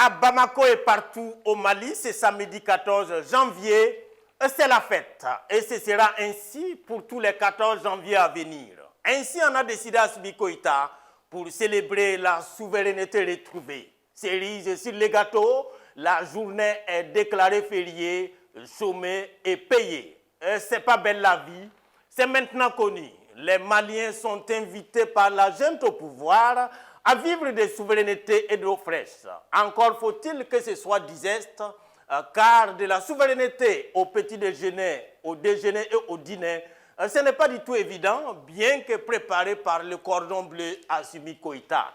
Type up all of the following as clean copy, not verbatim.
À Bamako et partout au Mali, c'est samedi 14 janvier, c'est la fête. Et ce sera ainsi pour tous les 14 janvier à venir. Ainsi, on a décidé à Assimi Goïta pour célébrer la souveraineté retrouvée. Cerise sur les gâteaux, la journée est déclarée fériée, chômée et payée. C'est pas belle la vie, c'est maintenant connu. Les Maliens sont invités par la junte au pouvoir à vivre de souveraineté et d'eau fraîche. Encore faut-il que ce soit digeste, car de la souveraineté au petit déjeuner, au déjeuner et au dîner, ce n'est pas du tout évident, bien que préparé par le cordon bleu Assimi Goïta.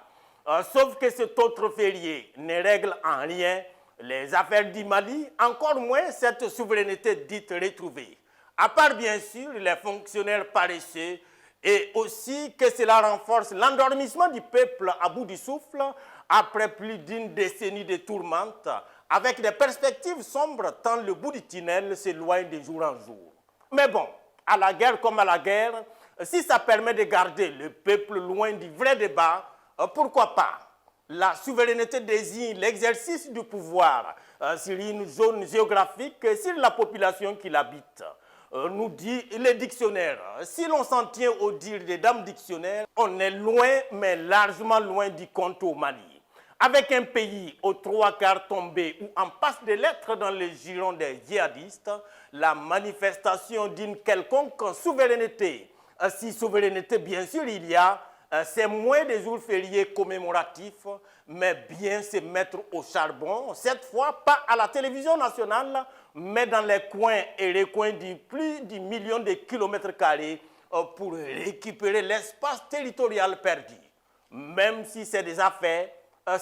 Sauf que cet autre férié ne règle en rien les affaires du Mali, encore moins cette souveraineté dite retrouvée. À part bien sûr les fonctionnaires paresseux et aussi que cela renforce l'endormissement du peuple à bout du souffle après plus d'une décennie de tourmentes avec des perspectives sombres tant le bout du tunnel s'éloigne de jour en jour. Mais bon, à la guerre comme à la guerre, si ça permet de garder le peuple loin du vrai débat, pourquoi pas? La souveraineté désigne l'exercice du pouvoir sur une zone géographique et sur la population qui l'habite. Nous dit les dictionnaires. Si l'on s'en tient au dire des dames dictionnaires, on est loin, mais largement loin du compte au Mali. Avec un pays aux trois quarts tombé ou en passe de l'être dans les girons des djihadistes, la manifestation d'une quelconque souveraineté, si souveraineté bien sûr il y a, c'est moins des jours fériés commémoratifs, mais bien se mettre au charbon, cette fois pas à la télévision nationale, mais dans les coins et les coins de plus d'un million de kilomètres carrés pour récupérer l'espace territorial perdu. Même si c'est des affaires,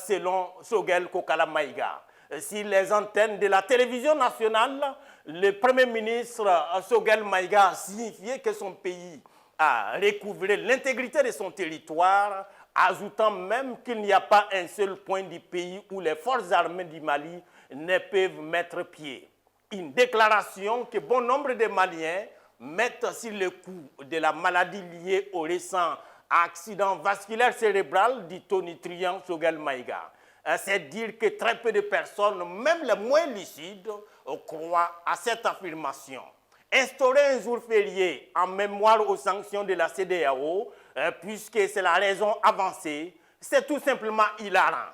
selon Choguel Kokala Maïga. Si les antennes de la télévision nationale, le Premier ministre Choguel Maïga a signifié que son pays a recouvré l'intégrité de son territoire, ajoutant même qu'il n'y a pas un seul point du pays où les forces armées du Mali ne peuvent mettre pied. Une déclaration que bon nombre de Maliens mettent sur le coup de la maladie liée au récent accident vasculaire cérébral du tonitruant Choguel Maïga. C'est dire que très peu de personnes, même les moins lucides, croient à cette affirmation. Instaurer un jour férié en mémoire aux sanctions de la CEDEAO, puisque c'est la raison avancée, c'est tout simplement hilarant.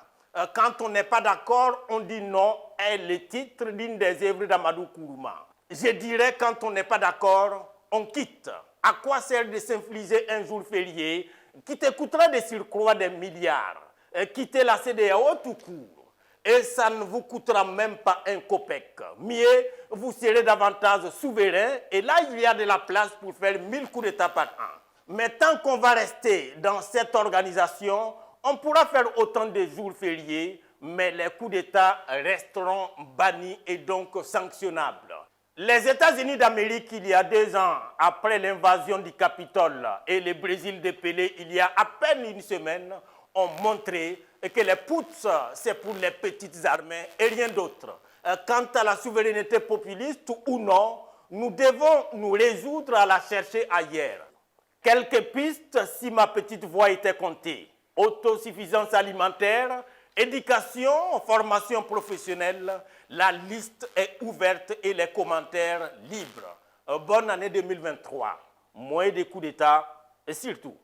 Quand on n'est pas d'accord, on dit non est le titre d'une des œuvres d'Amadou Kourouma. Je dirais quand on n'est pas d'accord, on quitte. À quoi sert de s'infliger un jour férié qui te coûtera de surcroît des milliards? Quitter la CEDEAO tout court. Et ça ne vous coûtera même pas un copec. Mieux, vous serez davantage souverain et là, il y a de la place pour faire 1000 coups d'État par an. Mais tant qu'on va rester dans cette organisation, on pourra faire autant de jours fériés, mais les coups d'État resteront bannis et donc sanctionnables. Les États-Unis d'Amérique, il y a 2 ans, après l'invasion du Capitole, et le Brésil de Pelé, il y a à peine une semaine, ont montré que les putsch, c'est pour les petites armées et rien d'autre. Quant à la souveraineté populiste ou non, nous devons nous résoudre à la chercher ailleurs. Quelques pistes si ma petite voix était comptée. Autosuffisance alimentaire, éducation, formation professionnelle, la liste est ouverte et les commentaires libres. Bonne année 2023. Moins de coups d'État et surtout